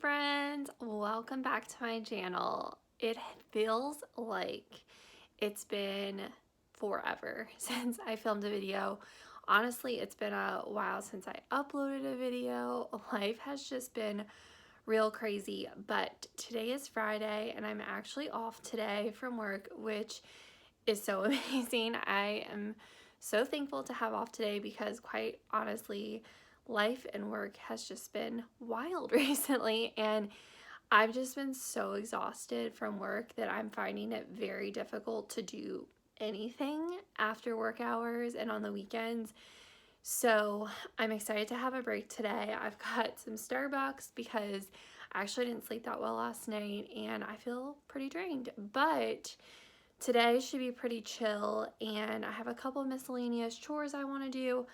friends, welcome back to my channel. It feels like it's been forever since I filmed a video. Honestly, it's been a while since I uploaded a video. Life has just been real crazy, but today is Friday and I'm actually off today from work, which is so amazing. I am so thankful to have off today because quite honestly, life and work has just been wild recently, and I've just been so exhausted from work that I'm finding it very difficult to do anything after work hours and on the weekends. So I'm excited to have a break today. I've got some Starbucks because I actually didn't sleep that well last night and I feel pretty drained, but today should be pretty chill, and I have a couple of miscellaneous chores I want to do.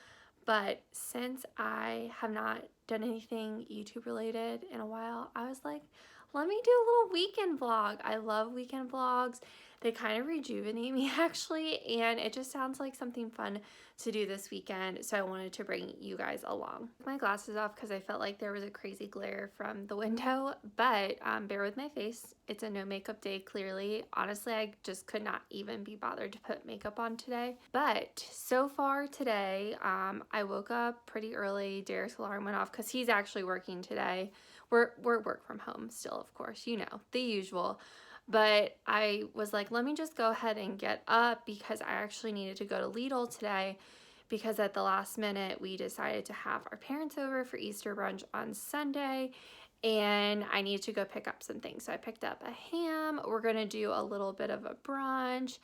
But since I have not done anything YouTube related in a while, I was like, let me do a little weekend vlog. I love weekend vlogs. They kind of rejuvenate me actually, and it just sounds like something fun to do this weekend, so I wanted to bring you guys along. I took my glasses off because I felt like there was a crazy glare from the window, but bear with my face. It's a no makeup day, clearly. Honestly, I just could not even be bothered to put makeup on today. But so far today, I woke up pretty early. Derek's alarm went off because he's actually working today. We're work from home still, of course, you know, the usual. But I was like, let me just go ahead and get up because I actually needed to go to Lidl today because at the last minute we decided to have our parents over for Easter brunch on Sunday and I needed to go pick up some things. So I picked up a ham. We're gonna do a little bit of a brunch.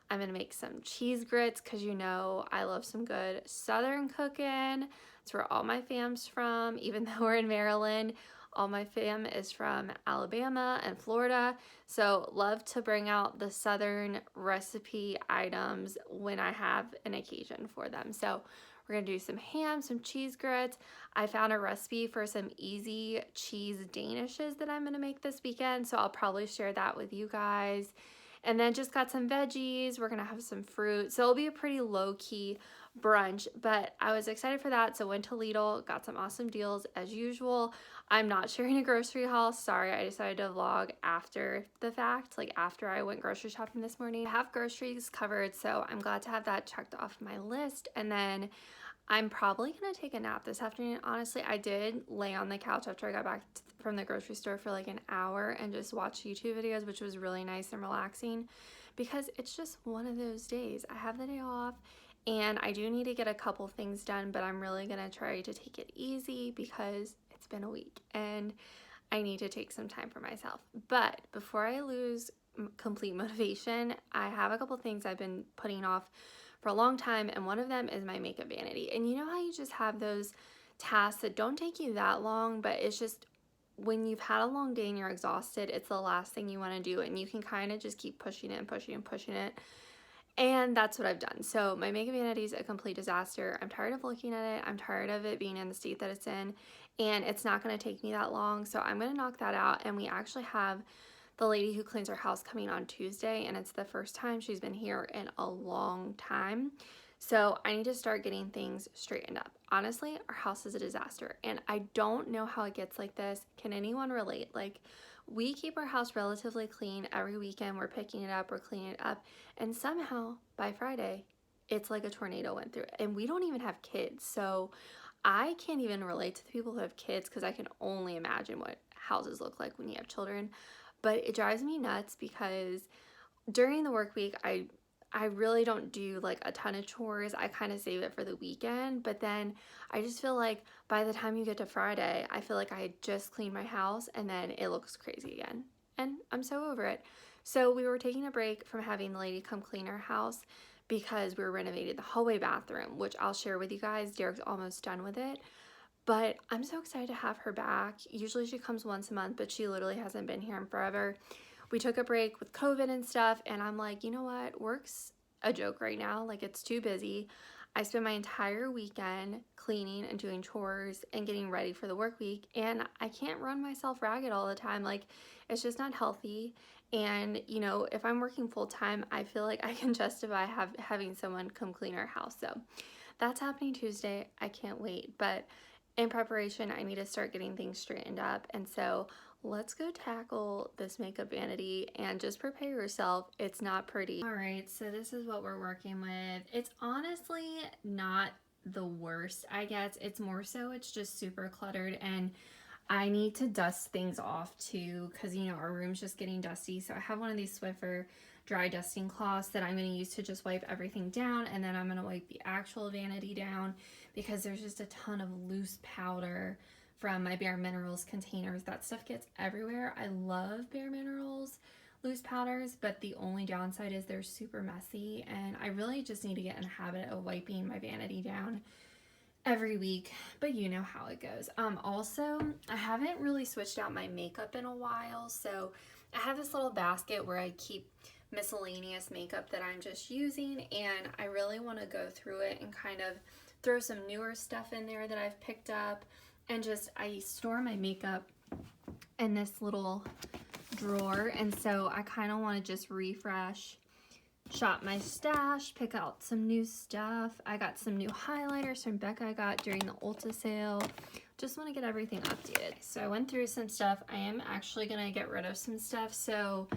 I'm gonna make some cheese grits because you know I love some good Southern cooking. That's where all my fam's from, even though we're in Maryland. All my fam is from Alabama and Florida, so love to bring out the Southern recipe items when I have an occasion for them. So we're gonna do some ham, some cheese grits. I found a recipe for some easy cheese danishes that I'm gonna make this weekend, so I'll probably share that with you guys. And then just got some veggies. We're gonna have some fruit, so it'll be a pretty low-key brunch, but I was excited for that, so went to Lidl, got some awesome deals as usual. I'm not sharing a grocery haul. Sorry, I decided to vlog after the fact, like after I went grocery shopping this morning. I have groceries covered, so I'm glad to have that checked off my list. And then I'm probably gonna take a nap this afternoon. Honestly, I did lay on the couch after I got back from the grocery store for like an hour and just watch YouTube videos, which was really nice and relaxing because it's just one of those days. I have the day off and I do need to get a couple things done, but I'm really gonna try to take it easy because it's been a week and I need to take some time for myself. But before I lose complete motivation, I have a couple things I've been putting off for a long time, and one of them is my makeup vanity. And you know how you just have those tasks that don't take you that long, but it's just when you've had a long day and you're exhausted, it's the last thing you want to do, and you can kind of just keep pushing it and pushing and pushing it. And that's what I've done. So my makeup vanity is a complete disaster. I'm tired of looking at it. I'm tired of it being in the state that it's in, and it's not going to take me that long. So I'm going to knock that out. And we actually have the lady who cleans our house coming on Tuesday, and it's the first time she's been here in a long time. So I need to start getting things straightened up. Honestly, our house is a disaster, and I don't know how it gets like this. Can anyone relate? Like, we keep our house relatively clean every weekend. We're picking it up, we're cleaning it up, and somehow by Friday, it's like a tornado went through it. And we don't even have kids, so I can't even relate to the people who have kids because I can only imagine what houses look like when you have children. But it drives me nuts because during the work week, I really don't do like a ton of chores. I kind of save it for the weekend, but then I just feel like by the time you get to Friday, I feel like I had just cleaned my house and then it looks crazy again. And I'm so over it. So we were taking a break from having the lady come clean our house because we were renovating the hallway bathroom, which I'll share with you guys. Derek's almost done with it. But I'm so excited to have her back. Usually she comes once a month, but she literally hasn't been here in forever. We took a break with COVID and stuff, and I'm like, you know what? Work's a joke right now. Like, it's too busy. I spent my entire weekend cleaning and doing chores and getting ready for the work week, and I can't run myself ragged all the time. Like, it's just not healthy. And, you know, if I'm working full time, I feel like I can justify having someone come clean our house. So that's happening Tuesday. I can't wait. But in preparation, I need to start getting things straightened up. And so let's go tackle this makeup vanity and just prepare yourself. It's not pretty. All right, so this is what we're working with. It's honestly not the worst, I guess. It's more so it's just super cluttered, and I need to dust things off too, because you know our room's just getting dusty. So I have one of these Swiffer dry dusting cloths that I'm going to use to just wipe everything down, and then I'm going to wipe the actual vanity down because there's just a ton of loose powder from my Bare Minerals containers. That stuff gets everywhere. I love Bare Minerals loose powders, but the only downside is they're super messy, and I really just need to get in the habit of wiping my vanity down every week, but you know how it goes. Also, I haven't really switched out my makeup in a while, so I have this little basket where I keep miscellaneous makeup that I'm just using, and I really want to go through it and kind of throw some newer stuff in there that I've picked up, and just I store my makeup in this little drawer, and so I kind of want to just refresh, shop my stash, pick out some new stuff. I got some new highlighters from Becca I got during the Ulta sale. Just want to get everything updated. So I went through some stuff. I am actually going to get rid of some stuff. So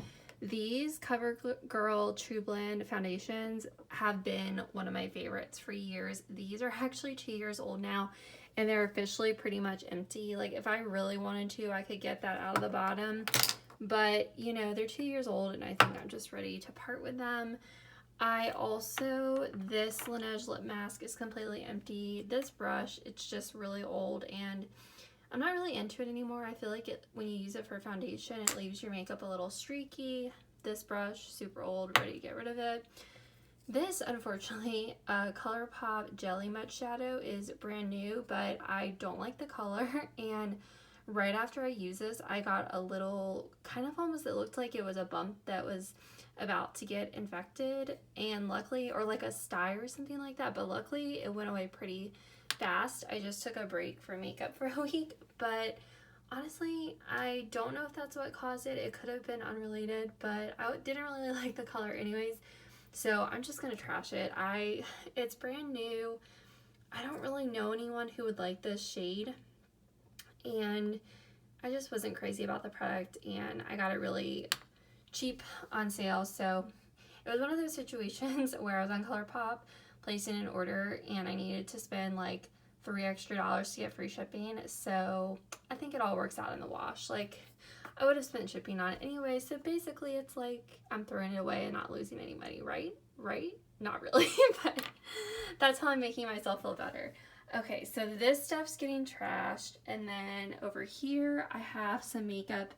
these CoverGirl True Blend foundations have been one of my favorites for years. These are actually 2 years old now, and they're officially pretty much empty. Like if I really wanted to, I could get that out of the bottom. But, you know, they're 2 years old, and I think I'm just ready to part with them. I also, this Laneige lip mask is completely empty. This brush, it's just really old, and I'm not really into it anymore. I feel like when you use it for foundation, it leaves your makeup a little streaky. This brush, super old, ready to get rid of it. This, unfortunately, ColourPop Jelly Matte Shadow is brand new, but I don't like the color, and right after I used this, I got a little, kind of almost, it looked like it was a bump that was about to get infected, and luckily, or like a sty or something like that, but luckily it went away pretty fast. I just took a break from makeup for a week, but honestly, I don't know if that's what caused it. It could have been unrelated, but I didn't really like the color anyways, so I'm just gonna trash it. It's brand new. I don't really know anyone who would like this shade, and I just wasn't crazy about the product, and I got it really cheap on sale. So it was one of those situations where I was on ColourPop placing an order, and I needed to spend like $3 extra to get free shipping. So I think it all works out in the wash. Like I would have spent shipping on it anyway, so basically it's like I'm throwing it away and not losing any money, right? Not really, but that's how I'm making myself feel better. Okay, so this stuff's getting trashed, and then over here I have some makeup.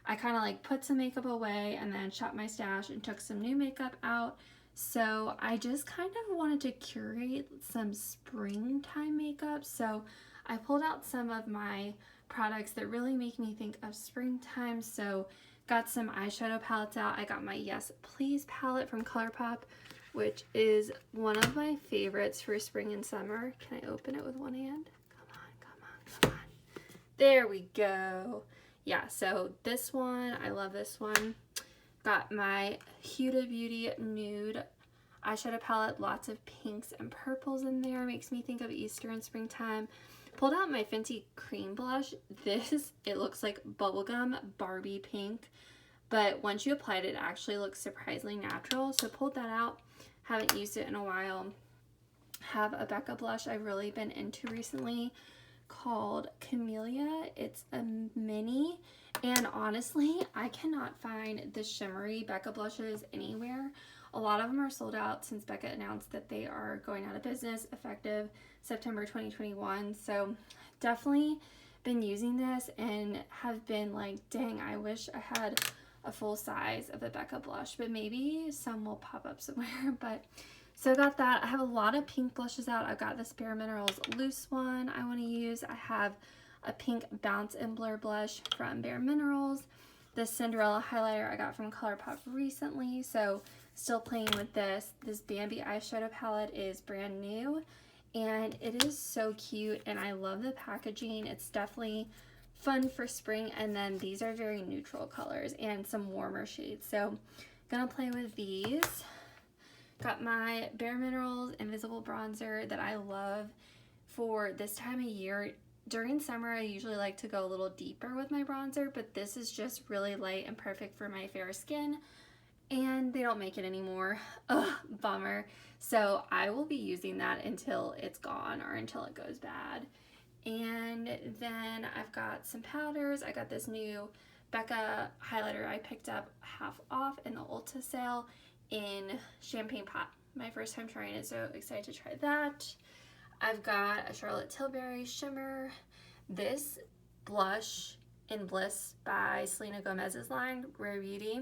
I kind of like put some makeup away and then shot my stash and took some new makeup out. So I just kind of wanted to curate some springtime makeup. So I pulled out some of my products that really make me think of springtime. So got some eyeshadow palettes out. I got my Yes Please palette from ColourPop, which is one of my favorites for spring and summer. Can I open it with one hand? Come on. There we go. Yeah, so this one, I love this one. Got my Huda Beauty Nude eyeshadow palette. Lots of pinks and purples in there. Makes me think of Easter and springtime. Pulled out my Fenty Cream Blush. It looks like bubblegum Barbie pink, but once you applied it, it actually looks surprisingly natural. So pulled that out. Haven't used it in a while. Have a Becca blush I've really been into recently called Camellia. It's a mini, and honestly, I cannot find the shimmery Becca blushes anywhere. A lot of them are sold out since Becca announced that they are going out of business effective September 2021. So definitely been using this and have been like, dang, I wish I had a full size of the Becca blush, but maybe some will pop up somewhere. But so I got that. I have a lot of pink blushes out. I've got this Bare Minerals loose one I want to use. I have a pink Bounce and Blur blush from Bare Minerals. This Cinderella highlighter I got from ColourPop recently, so still playing with this. This Bambi eyeshadow palette is brand new, and it is so cute, and I love the packaging. It's definitely fun for spring, and then these are very neutral colors and some warmer shades, so gonna play with these. Got my Bare Minerals Invisible Bronzer that I love for this time of year. during summer, I usually like to go a little deeper with my bronzer, but this is just really light and perfect for my fair skin, and they don't make it anymore. Ugh, bummer. So I will be using that until it's gone or until it goes bad. And then I've got some powders. I got this new Becca highlighter I picked up half off in the Ulta sale in Champagne Pot. My first time trying it, so excited to try that. I've got a Charlotte Tilbury shimmer. This blush in Bliss by Selena Gomez's line, Rare Beauty.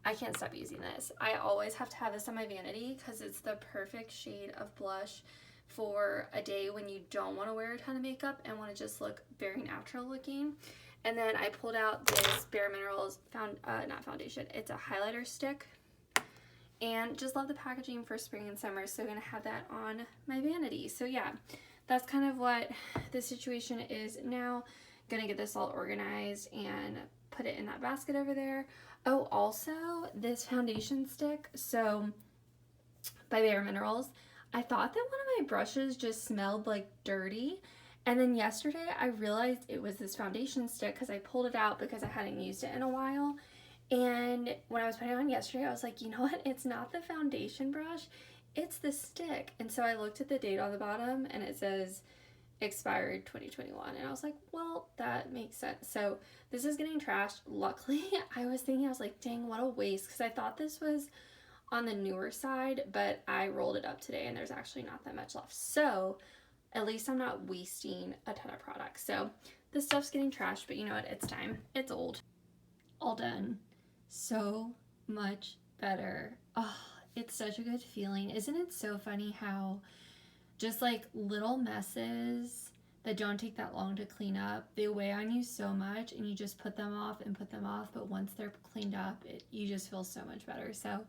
I can't stop using this. I always have to have this on my vanity because it's the perfect shade of blush for a day when you don't want to wear a ton of makeup and want to just look very natural looking. And then I pulled out this Bare Minerals not foundation, it's a highlighter stick. And just love the packaging for spring and summer, so I'm gonna have that on my vanity. So yeah, that's kind of what the situation is now. Gonna get this all organized and put it in that basket over there. Oh, also this foundation stick, so by Bare Minerals. I thought that one of my brushes just smelled like dirty, and then yesterday I realized it was this foundation stick because I pulled it out because I hadn't used it in a while. And when I was putting it on yesterday, I was like, you know what? It's not the foundation brush, it's the stick. And so I looked at the date on the bottom and it says expired 2021. And I was like, well, that makes sense. So this is getting trashed. Luckily, I was like, dang, what a waste. Because I thought this was on the newer side, but I rolled it up today and there's actually not that much left. So at least I'm not wasting a ton of products. So this stuff's getting trashed, but you know what? It's time. It's old. All done. So much better. Oh, it's such a good feeling. Isn't it so funny how just like little messes that don't take that long to clean up, they weigh on you so much and you just put them off and put them off, but once they're cleaned up, you just feel so much better. So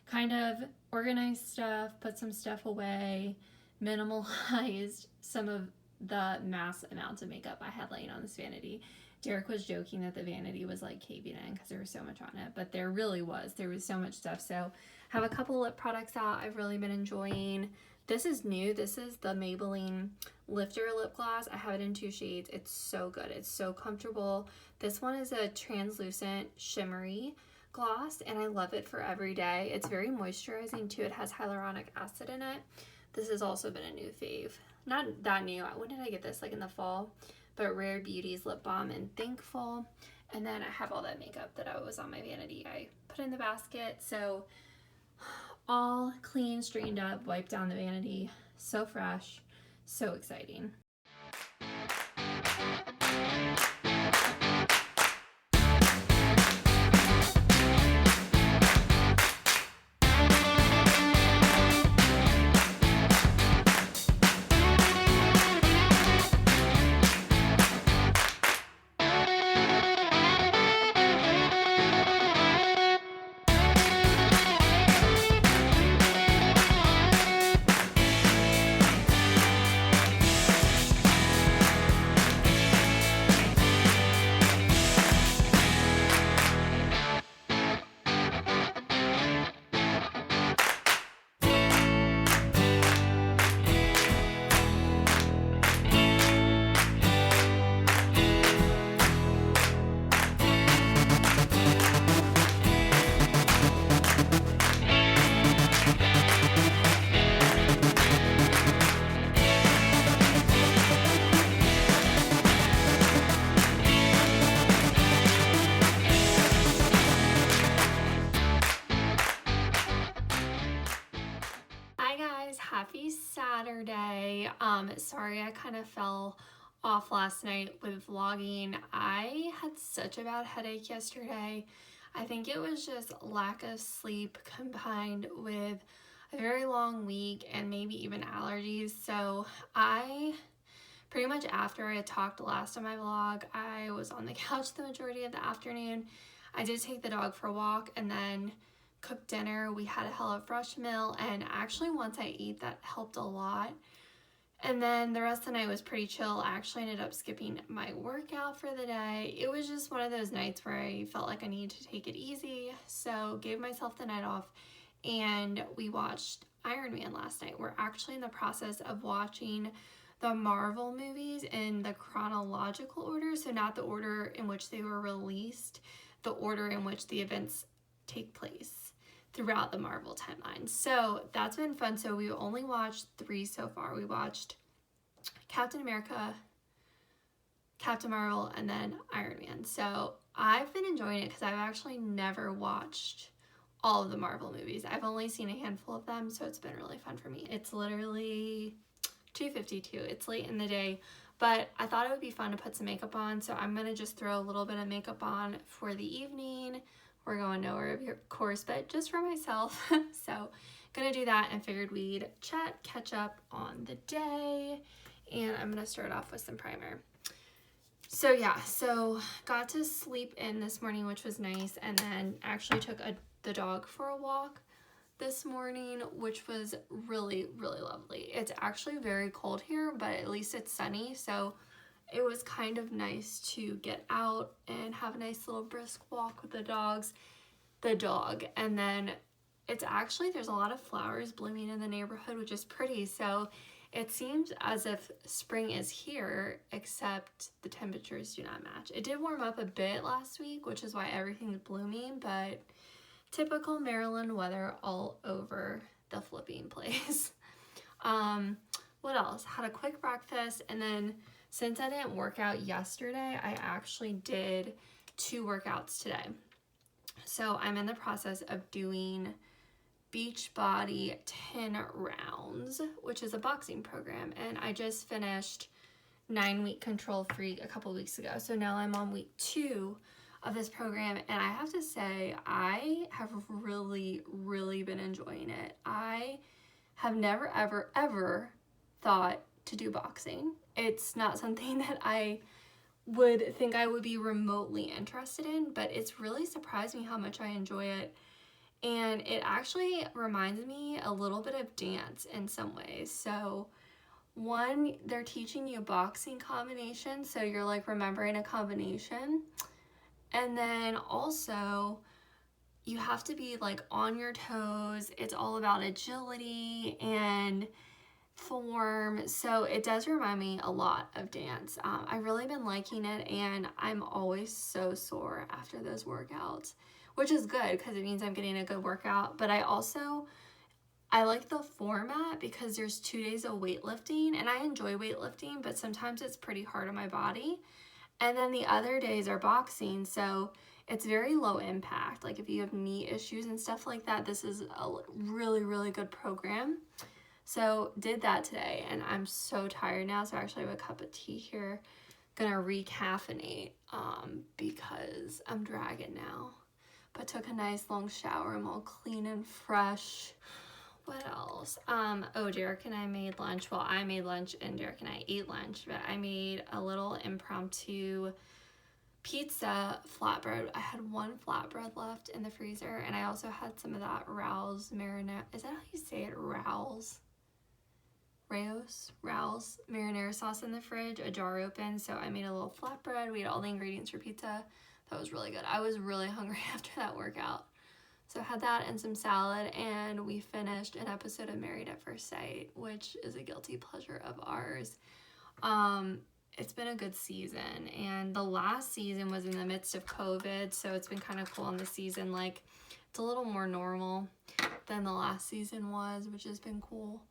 kind of organized stuff, put some stuff away, minimalized some of the mass amounts of makeup I had laying on this vanity. Derek was joking that the vanity was like caving in because there was so much on it, but there really was. There was so much stuff. So I have a couple lip products out I've really been enjoying. This is new. This is the Maybelline Lifter Lip Gloss. I have it in 2 shades. It's so good. It's so comfortable. This one is a translucent shimmery gloss, and I love it for every day. It's very moisturizing too. It has hyaluronic acid in it. This has also been a new fave. Not that new. When did I get this? Like in the fall. But Rare Beauty's lip balm and Thankful. And then I have all that makeup that I was on my vanity. I put in the basket. So all clean, straightened up, wiped down the vanity. So fresh, so exciting. Happy Saturday. Sorry I kind of fell off last night with vlogging. I had such a bad headache yesterday. I think it was just lack of sleep combined with a very long week and maybe even allergies. So I pretty much, after I had talked last on my vlog, I was on the couch the majority of the afternoon. I did take the dog for a walk and then cooked dinner. We had a HelloFresh meal, and actually once I ate, that helped a lot. And then the rest of the night was pretty chill. I actually ended up skipping my workout for the day. It was just one of those nights where I felt like I needed to take it easy, so gave myself the night off, and we watched Iron Man last night. We're actually in the process of watching the Marvel movies in the chronological order, so not the order in which they were released, the order in which the events take place throughout the Marvel timeline. So that's been fun. So we only watched 3 so far. We watched Captain America, Captain Marvel, and then Iron Man. So I've been enjoying it because I've actually never watched all of the Marvel movies. I've only seen a handful of them, so it's been really fun for me. It's literally 2:52. It's late in the day, but I thought it would be fun to put some makeup on, so I'm gonna just throw a little bit of makeup on for the evening. We're going nowhere, of course, but just for myself. So gonna do that, and figured we'd catch up on the day, and I'm gonna start off with some primer. So yeah, so got to sleep in this morning, which was nice, and then actually took the dog for a walk this morning, which was really, really lovely. It's actually very cold here, but at least it's sunny, so it was kind of nice to get out and have a nice little brisk walk with the dog. And then it's actually, there's a lot of flowers blooming in the neighborhood, which is pretty, so it seems as if spring is here, except the temperatures do not match. It did warm up a bit last week, which is why everything's blooming, but typical Maryland weather all over the flipping place. What else? Had a quick breakfast, and then since I didn't work out yesterday, I actually did 2 workouts today. So I'm in the process of doing Beachbody 10 rounds, which is a boxing program, and I just finished 9-week control free a couple weeks ago. So now I'm on week 2 of this program, and I have to say I have really, really been enjoying it. I have never, ever thought to do boxing. It's not something that I would think I would be remotely interested in, but it's really surprised me how much I enjoy it. And it actually reminds me a little bit of dance in some ways. So one, they're teaching you boxing combinations, so you're like remembering a combination. And then also you have to be like on your toes. It's all about agility and form, so it does remind me a lot of dance. I've really been liking it, and I'm always so sore after those workouts, which is good because it means I'm getting a good workout. But I like the format because there's 2 days of weightlifting, and I enjoy weightlifting, but sometimes it's pretty hard on my body. And then the other days are boxing, so it's very low impact. Like if you have knee issues and stuff like that, this is a really, really good program. So did that today, and I'm so tired now, so I actually have a cup of tea here. Gonna recaffeinate because I'm dragging now. But took a nice long shower. I'm all clean and fresh. What else? Oh, Derek and I made lunch. Well, I made lunch and Derek and I ate lunch, but I made a little impromptu pizza flatbread. I had 1 flatbread left in the freezer, and I also had some of that Rao's marinara. Is that how you say it? Rao's marinara sauce in the fridge, a jar open. So I made a little flatbread. We had all the ingredients for pizza. That was really good. I was really hungry after that workout. So I had that and some salad, and we finished an episode of Married at First Sight, which is a guilty pleasure of ours. It's been a good season, and the last season was in the midst of COVID, so it's been kind of cool on the season. Like, it's a little more normal than the last season was, which has been cool.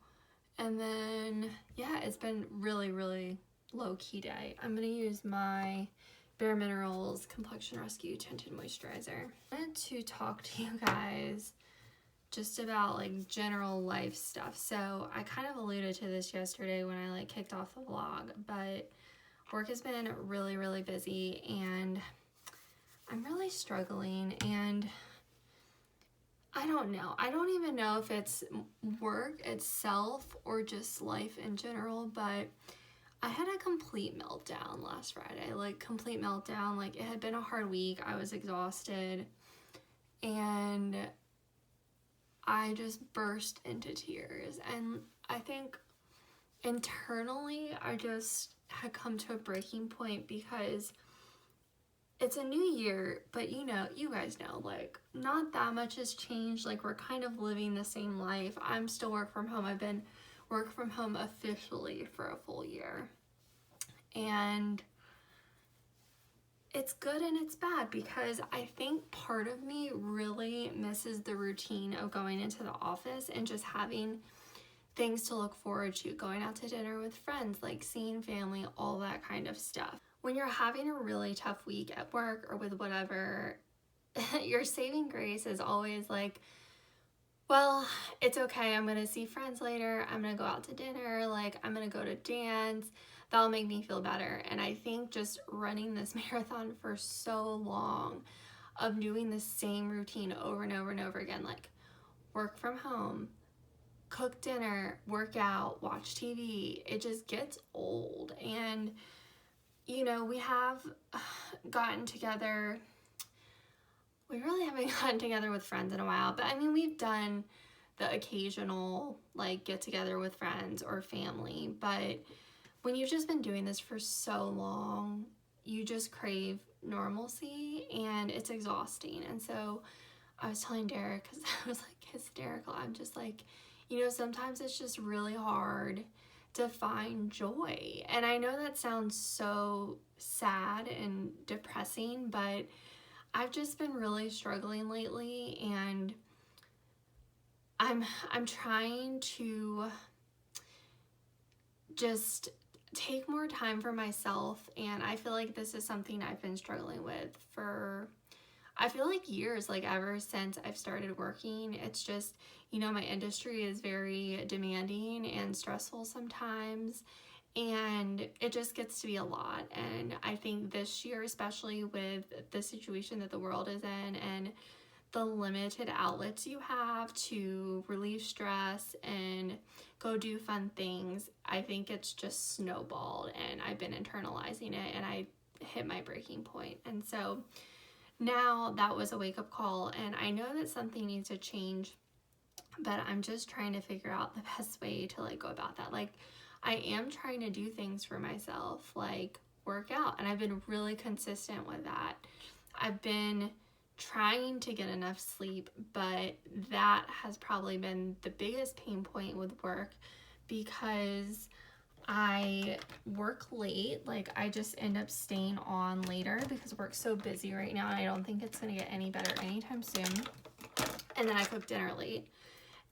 And then, yeah, it's been really, really low-key day. I'm going to use my Bare Minerals Complexion Rescue Tinted Moisturizer. I wanted to talk to you guys just about like general life stuff. So I kind of alluded to this yesterday when I like kicked off the vlog, but work has been really, really busy, and I'm really struggling, and I don't know. I don't even know if it's work itself or just life in general, but I had a complete meltdown last Friday. Like, complete meltdown. Like, it had been a hard week. I was exhausted, and I just burst into tears. And I think internally I just had come to a breaking point because it's a new year, but you know, you guys know, like, not that much has changed. Like, we're kind of living the same life. I'm still work from home. I've been work from home officially for a full year. And it's good and it's bad because I think part of me really misses the routine of going into the office and just having things to look forward to, going out to dinner with friends, like seeing family, all that kind of stuff. When you're having a really tough week at work or with whatever, your saving grace is always like, well, it's okay, I'm gonna see friends later, I'm gonna go out to dinner, like I'm gonna go to dance, that'll make me feel better. And I think just running this marathon for so long of doing the same routine over and over and over again, like work from home, cook dinner, work out, watch TV, it just gets old. And you know, we have gotten together, we really haven't gotten together with friends in a while, but I mean, we've done the occasional like get together with friends or family, but when you've just been doing this for so long, you just crave normalcy and it's exhausting. And so I was telling Derek, because I was like hysterical, I'm just like, you know, sometimes it's just really hard to find joy. And I know that sounds so sad and depressing, but I've just been really struggling lately, and I'm trying to just take more time for myself. And I feel like this is something I've been struggling with for, I feel like years, like ever since I've started working. It's just, you know, my industry is very demanding and stressful sometimes, and it just gets to be a lot. And I think this year, especially with the situation that the world is in and the limited outlets you have to relieve stress and go do fun things, I think it's just snowballed, and I've been internalizing it, and I hit my breaking point. And so now that was a wake-up call, and I know that something needs to change, but I'm just trying to figure out the best way to like go about that. Like, I am trying to do things for myself, like work out, and I've been really consistent with that. I've been trying to get enough sleep, but that has probably been the biggest pain point with work because I work late. Like, I just end up staying on later because work's so busy right now, and I don't think it's gonna get any better anytime soon. And then I cook dinner late,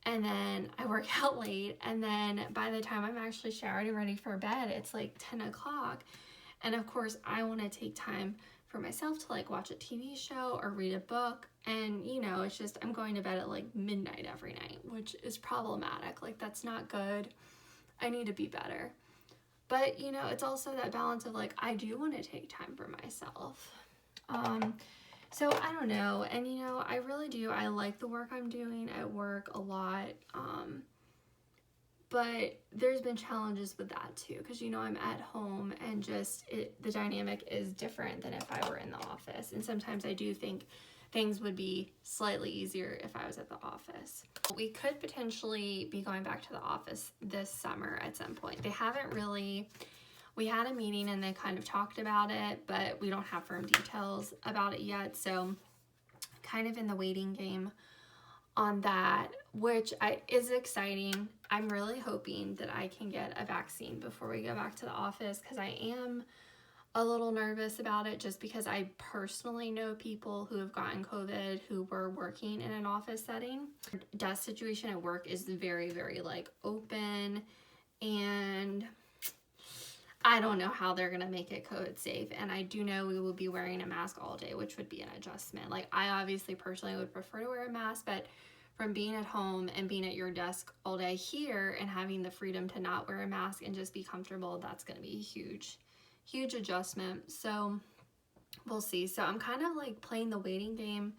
and then I work out late, and then by the time I'm actually showered and ready for bed, it's like 10 o'clock. And of course, I want to take time for myself to like watch a TV show or read a book, and you know, it's just, I'm going to bed at like midnight every night, which is problematic. Like, that's not good. I need to be better. But you know, it's also that balance of like, I do want to take time for myself. So I don't know. And you know, I really do. I like the work I'm doing at work a lot. But there's been challenges with that too, because you know, I'm at home, and just the dynamic is different than if I were in the office. And sometimes I do think things would be slightly easier if I was at the office. We could potentially be going back to the office this summer at some point. They haven't really, we had a meeting and they kind of talked about it, but we don't have firm details about it yet. So kind of in the waiting game on that, which is exciting. I'm really hoping that I can get a vaccine before we go back to the office, because I am a little nervous about it, just because I personally know people who have gotten COVID who were working in an office setting. Desk situation at work is very, very like open, and I don't know how they're gonna make it COVID safe. And I do know we will be wearing a mask all day, which would be an adjustment. Like, I obviously personally would prefer to wear a mask, but from being at home and being at your desk all day here and having the freedom to not wear a mask and just be comfortable, that's gonna be a huge adjustment. So we'll see. So I'm kind of like playing the waiting game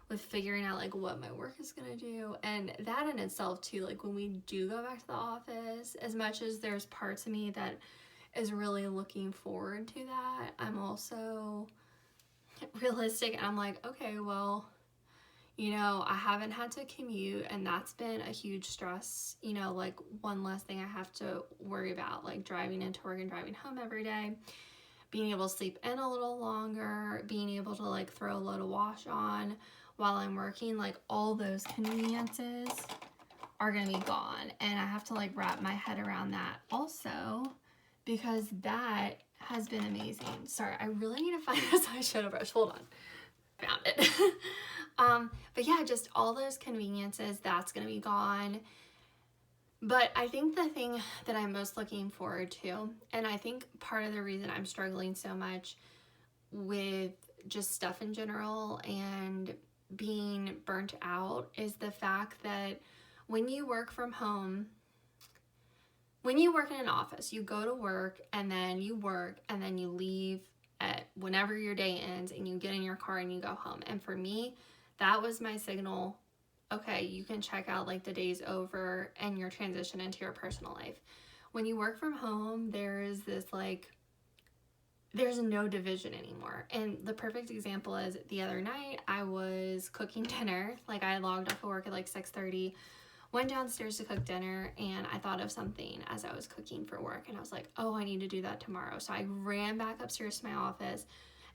with figuring out like what my work is gonna do. And that in itself too, like when we do go back to the office, as much as there's parts of me that is really looking forward to that, I'm also realistic, and I'm like, okay, well, you know, I haven't had to commute, and that's been a huge stress, you know, like one less thing I have to worry about, like driving into work and driving home every day, being able to sleep in a little longer, being able to like throw a load of wash on while I'm working, like all those conveniences are gonna be gone. And I have to like wrap my head around that also, because that has been amazing. Sorry, I really need to find this eyeshadow brush. Hold on. Found it. But yeah, just all those conveniences, that's gonna be gone. But I think the thing that I'm most looking forward to, and I think part of the reason I'm struggling so much with just stuff in general and being burnt out, is the fact that when you work from home, when you work in an office, you go to work and then you work and then you leave at whenever your day ends and you get in your car and you go home. And for me, that was my signal. Okay, you can check out like the day's over and your transition into your personal life. When you work from home, there's this like, there's no division anymore. And the perfect example is the other night I was cooking dinner. Like I logged off of work at like 6:30, went downstairs to cook dinner, and I thought of something as I was cooking for work. And I was like, oh, I need to do that tomorrow. So I ran back upstairs to my office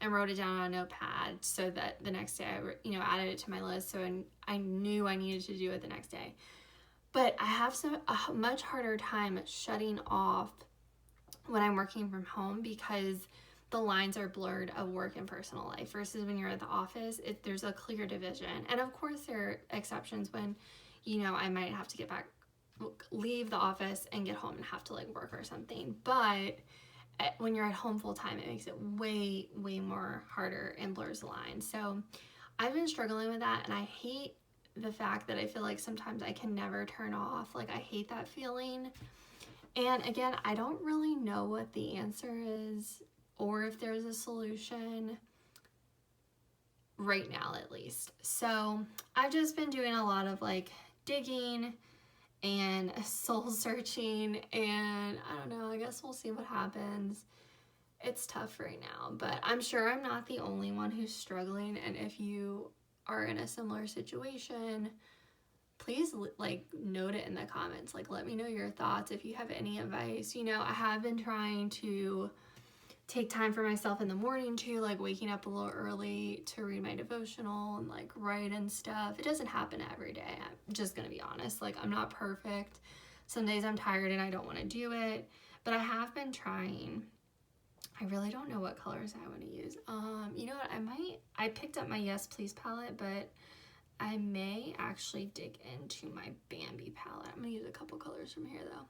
and wrote it down on a notepad so that the next day I, added it to my list. So I knew I needed to do it the next day. But I have a much harder time shutting off when I'm working from home, because the lines are blurred of work and personal life, versus when you're at the office, there's a clear division. And of course there are exceptions when, I might have to leave the office and get home and have to like work or something. But when you're at home full time, it makes it way, way more harder and blurs the line. So I've been struggling with that, and I hate the fact that I feel like sometimes I can never turn off. Like I hate that feeling. And again, I don't really know what the answer is or if there's a solution right now, at least. So I've just been doing a lot of like digging and soul searching, and I don't know, I guess we'll see what happens. It's tough right now, but I'm sure I'm not the only one who's struggling. And if you are in a similar situation, please like note it in the comments. Like let me know your thoughts. If you have any advice, I have been trying to take time for myself in the morning too, like waking up a little early to read my devotional and like write and stuff. It doesn't happen every day. I'm just gonna be honest. Like I'm not perfect. Some days I'm tired and I don't want to do it, but I have been trying. I really don't know what colors I want to use. You know what? I picked up my Yes Please palette, but I may actually dig into my Bambi palette. I'm gonna use a couple colors from here though.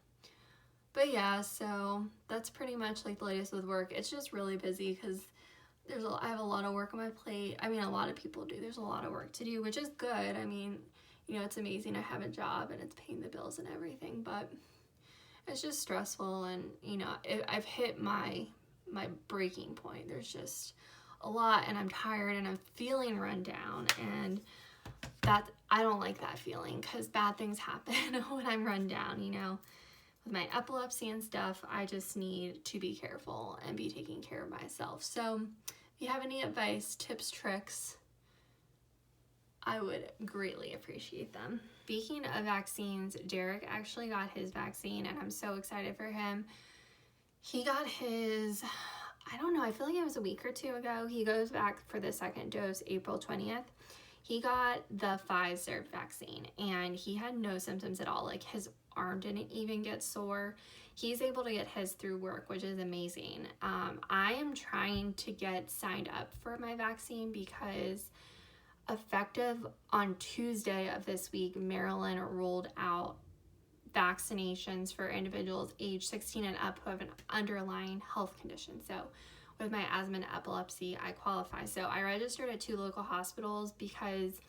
But yeah, so that's pretty much like the latest with work. It's just really busy because I have a lot of work on my plate. I mean, a lot of people do. There's a lot of work to do, which is good. I mean, it's amazing I have a job and it's paying the bills and everything, but it's just stressful. And, I've hit my breaking point. There's just a lot, and I'm tired and I'm feeling run down, and I don't like that feeling, because bad things happen when I'm run down, With my epilepsy and stuff, I just need to be careful and be taking care of myself. So if you have any advice, tips, tricks, I would greatly appreciate them. Speaking of vaccines, Derek actually got his vaccine, and I'm so excited for him. He got his, I don't know, I feel like it was a week or two ago. He goes back for the second dose April 20th. He got the Pfizer vaccine, and he had no symptoms at all. Like his arm didn't even get sore. He's able to get his through work, which is amazing. I am trying to get signed up for my vaccine because effective on Tuesday of this week, Maryland rolled out vaccinations for individuals age 16 and up who have an underlying health condition. So with my asthma and epilepsy, I qualify. So I registered at 2 local hospitals because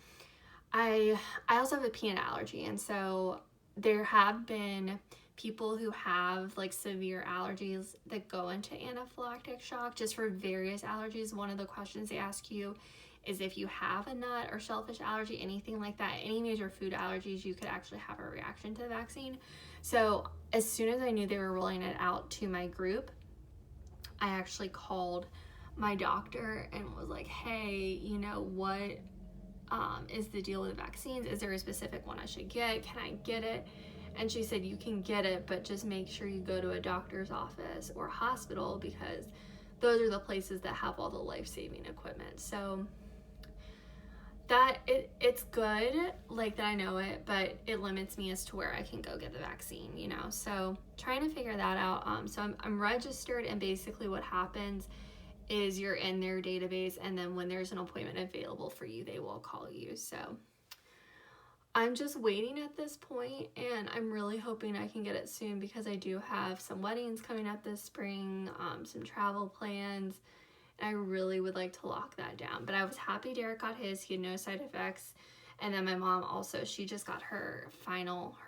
I also have a peanut allergy, and so there have been people who have like severe allergies that go into anaphylactic shock just for various allergies. One of the questions they ask you is if you have a nut or shellfish allergy, anything like that, any major food allergies, you could actually have a reaction to the vaccine. So as soon as I knew they were rolling it out to my group, I actually called my doctor and was like, hey, what is the deal with the vaccines? Is there a specific one I should get? Can I get it? And she said, you can get it, but just make sure you go to a doctor's office or hospital, because those are the places that have all the life-saving equipment. So it's good, like that I know it, but it limits me as to where I can go get the vaccine, you know. So trying to figure that out. So I'm registered, and basically what happens is you're in their database, and then when there's an appointment available for you, they will call you. So I'm just waiting at this point, and I'm really hoping I can get it soon because I do have some weddings coming up this spring, some travel plans. I really would like to lock that down. But I was happy Derek got his. He had no side effects. And then my mom also, she just got her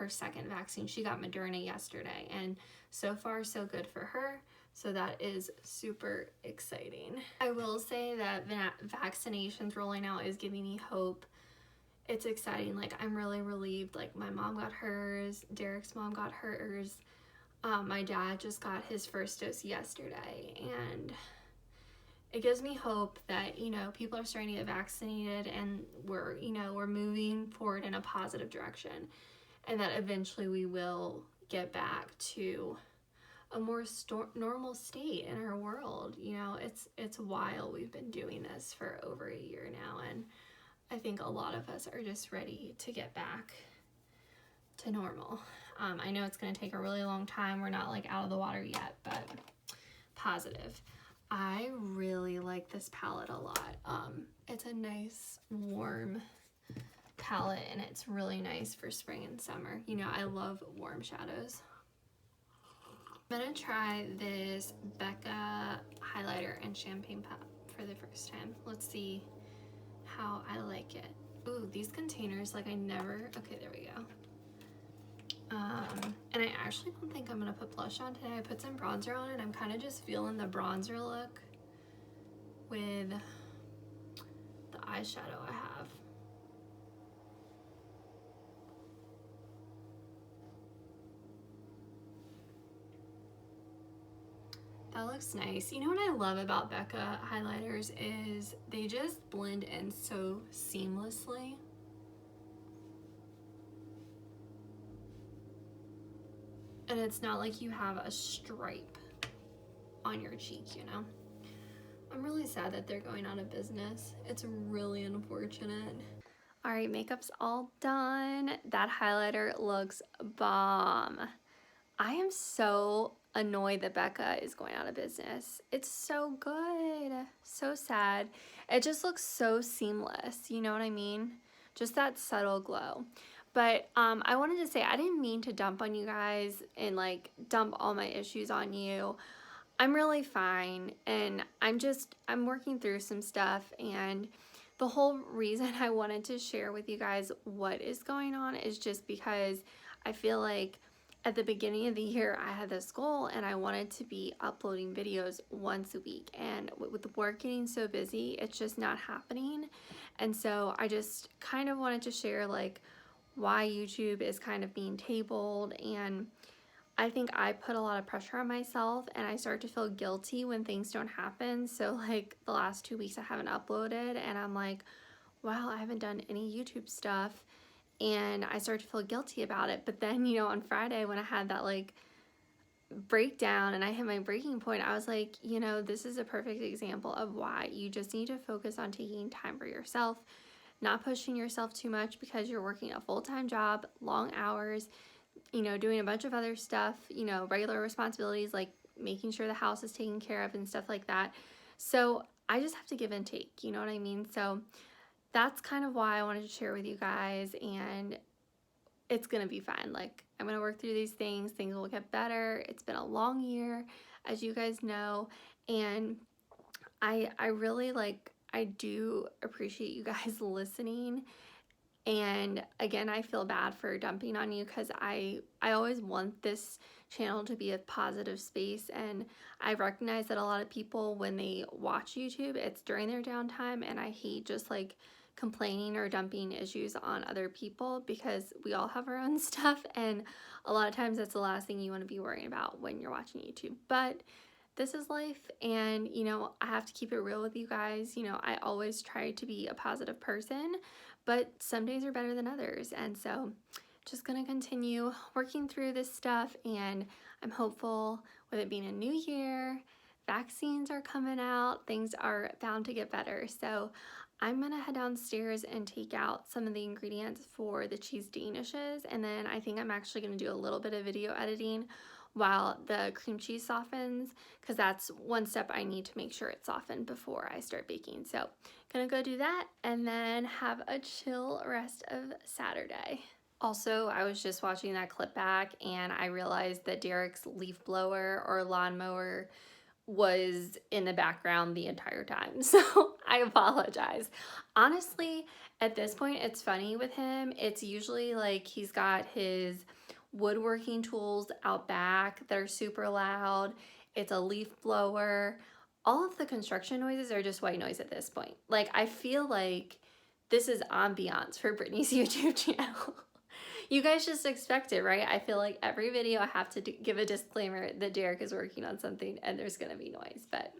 second vaccine. She got Moderna yesterday. And so far, so good for her. So that is super exciting. I will say that vaccinations rolling out is giving me hope. It's exciting. Like, I'm really relieved. Like, my mom got hers. Derek's mom got hers. My dad just got his first dose yesterday. And it gives me hope that, you know, people are starting to get vaccinated, and we're moving forward in a positive direction, and that eventually we will get back to a more normal state in our world. You know, it's wild. We've been doing this for over a year now, and I think a lot of us are just ready to get back to normal. I know it's going to take a really long time. We're not like out of the water yet, but positive. I really like this palette a lot. It's a nice warm palette, and it's really nice for spring and summer. You know, I love warm shadows. I'm gonna try this Becca highlighter and champagne palette for the first time. Let's see how I like it. Ooh, these containers, like okay, there we go. And I actually don't think I'm gonna put blush on today. I put some bronzer on, and I'm kind of just feeling the bronzer look with the eyeshadow I have. That looks nice. You know what I love about Becca highlighters is they just blend in so seamlessly. And it's not like you have a stripe on your cheek, you know? I'm really sad that they're going out of business. It's really unfortunate. All right, makeup's all done. That highlighter looks bomb. I am so annoyed that Becca is going out of business. It's so good. So sad. It just looks so seamless. You know what I mean? Just that subtle glow. But I wanted to say, I didn't mean to dump on you guys and like dump all my issues on you. I'm really fine, and I'm working through some stuff, and the whole reason I wanted to share with you guys what is going on is just because I feel like at the beginning of the year I had this goal, and I wanted to be uploading videos once a week, and with work getting so busy, it's just not happening. And so I just kind of wanted to share like why YouTube is kind of being tabled, and I think I put a lot of pressure on myself, and I start to feel guilty when things don't happen. So like the last 2 weeks I haven't uploaded, and I'm like, wow, I haven't done any YouTube stuff, and I start to feel guilty about it. But then, you know, on Friday when I had that like breakdown and I hit my breaking point, I was like, you know, this is a perfect example of why you just need to focus on taking time for yourself, not pushing yourself too much because you're working a full-time job, long hours, you know, doing a bunch of other stuff, you know, regular responsibilities like making sure the house is taken care of and stuff like that. So I just have to give and take, you know what I mean? So that's kind of why I wanted to share with you guys, and it's gonna be fine. Like, I'm gonna work through these things will get better. It's been a long year, as you guys know, and I really I do appreciate you guys listening. And again, I feel bad for dumping on you because I always want this channel to be a positive space, and I recognize that a lot of people, when they watch YouTube, it's during their downtime, and I hate just like complaining or dumping issues on other people because we all have our own stuff, and a lot of times that's the last thing you want to be worrying about when you're watching YouTube. But this is life, and you know, I have to keep it real with you guys. You know, I always try to be a positive person, but some days are better than others, and so just gonna continue working through this stuff, and I'm hopeful with it being a new year, vaccines are coming out, things are bound to get better. So I'm gonna head downstairs and take out some of the ingredients for the cheese danishes, and then I think I'm actually gonna do a little bit of video editing while the cream cheese softens, because that's one step I need to make sure it's softened before I start baking. So gonna go do that and then have a chill rest of Saturday. Also, I was just watching that clip back and I realized that Derek's leaf blower or lawnmower was in the background the entire time. So I apologize. Honestly, at this point, it's funny with him. It's usually like he's got his woodworking tools out back that are super loud. It's a leaf blower. All of the construction noises are just white noise at this point. Like, I feel like this is ambiance for Brittany's YouTube channel. You guys just expect it, right? I feel like every video I have to give a disclaimer that Derek is working on something and there's gonna be noise, but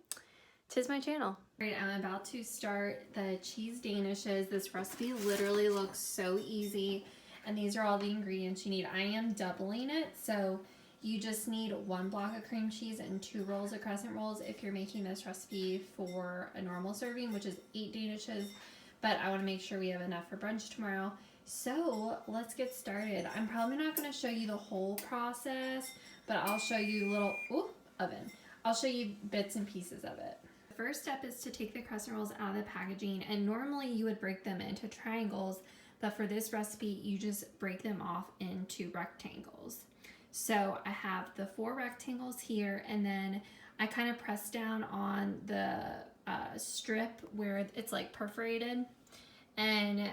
'tis my channel. All right, I'm about to start the cheese danishes. This recipe literally looks so easy, and these are all the ingredients you need. I am doubling it, so you just need 1 block of cream cheese and 2 rolls of crescent rolls if you're making this recipe for a normal serving, which is 8 danishes, but I wanna make sure we have enough for brunch tomorrow. So let's get started. I'm probably not going to show you the whole process, but I'll show you oven. I'll show you bits and pieces of it. The first step is to take the crescent rolls out of the packaging, and normally you would break them into triangles, but for this recipe you just break them off into rectangles. So I have the 4 rectangles here, and then I kind of press down on the strip where it's like perforated and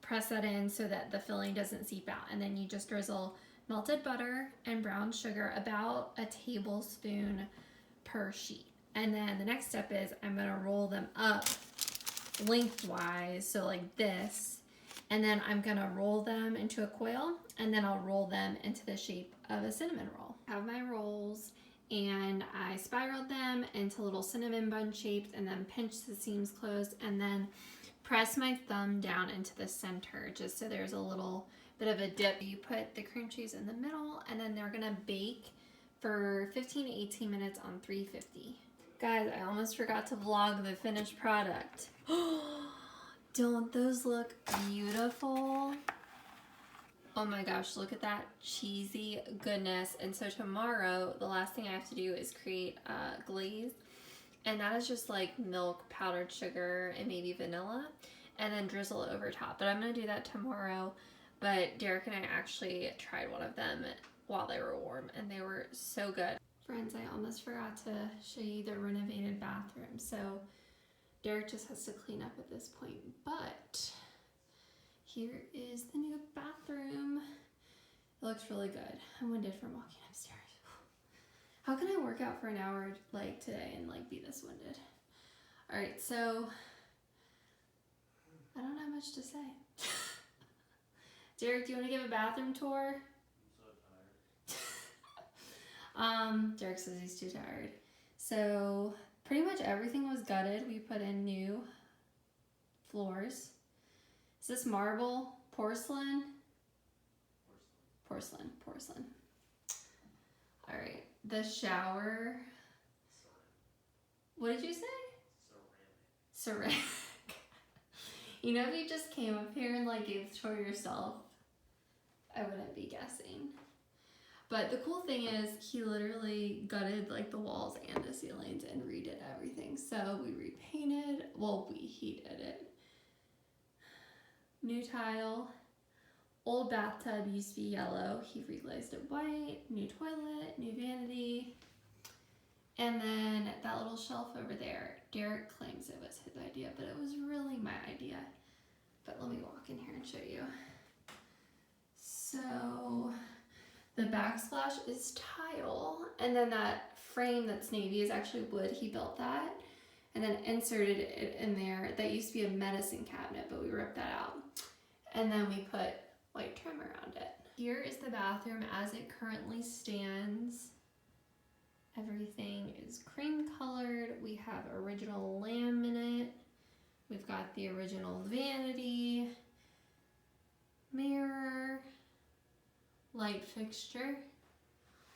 press that in so that the filling doesn't seep out, and then you just drizzle melted butter and brown sugar, about a tablespoon per sheet. And then the next step is I'm going to roll them up lengthwise, so like this, and then I'm going to roll them into a coil, and then I'll roll them into the shape of a cinnamon roll. I have my rolls and I spiraled them into little cinnamon bun shapes, and then pinch the seams closed, and then press my thumb down into the center just so there's a little bit of a dip. You put the cream cheese in the middle, and then they're gonna bake for 15 to 18 minutes on 350. Guys, I almost forgot to vlog the finished product. Don't those look beautiful? Oh my gosh, look at that cheesy goodness. And so tomorrow, the last thing I have to do is create a glaze. And that is just like milk, powdered sugar, and maybe vanilla, and then drizzle it over top. But I'm gonna do that tomorrow. But Derek and I actually tried one of them while they were warm, and they were so good. Friends, I almost forgot to show you the renovated bathroom. So Derek just has to clean up at this point, but here is the new bathroom. It looks really good. I'm winded from walking upstairs. How can I work out for an hour like today and like be this winded? All right, so I don't have much to say. Derek, do you want to give a bathroom tour? I'm so tired. Derek says he's too tired. So pretty much everything was gutted. We put in new floors. Is this marble? Porcelain? Porcelain. All right. The shower. What did you say? Ceramic. You know, if you just came up here and like gave the tour yourself, I wouldn't be guessing. But the cool thing is he literally gutted like the walls and the ceilings and redid everything. So we repainted, he did it. New tile. Old bathtub used to be yellow. He reglazed it white. New toilet, new vanity. And then that little shelf over there, Derek claims it was his idea, but it was really my idea. But let me walk in here and show you. So the backsplash is tile, and then that frame that's navy is actually wood. He built that and then inserted it in there. That used to be a medicine cabinet, but we ripped that out. And then we put white trim around it. Here is the bathroom as it currently stands. Everything is cream colored. We have original laminate. We've got the original vanity, mirror, light fixture,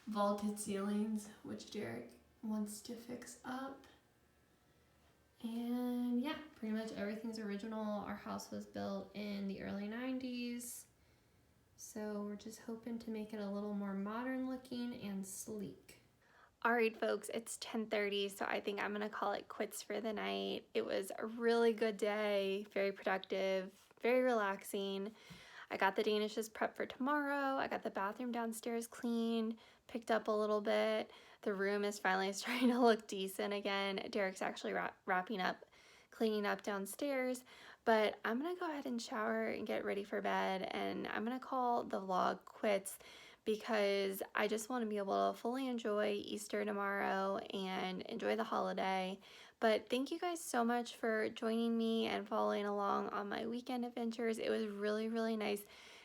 vaulted ceilings, which Derek wants to fix up, And yeah, pretty much everything's original. Our house was built in the early 90s. So we're just hoping to make it a little more modern looking and sleek. All right, folks, it's 10:30, so I think I'm gonna call it quits for the night. It was a really good day, very productive, very relaxing. I got the danishes prepped for tomorrow. I got the bathroom downstairs cleaned, picked up a little bit. The room is finally starting to look decent again. Derek's actually wrapping up, cleaning up downstairs. But I'm gonna go ahead and shower and get ready for bed, and I'm gonna call the vlog quits because I just want to be able to fully enjoy Easter tomorrow and enjoy the holiday. But thank you guys so much for joining me and following along on my weekend adventures. It was really, really nice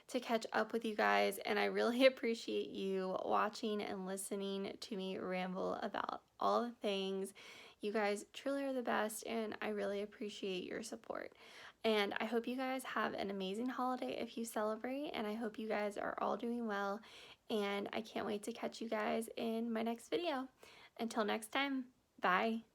to catch up with you guys, and I really appreciate you watching and listening to me ramble about all the things. You guys truly are the best, and I really appreciate your support. And I hope you guys have an amazing holiday if you celebrate, and I hope you guys are all doing well, and I can't wait to catch you guys in my next video. Until next time, bye.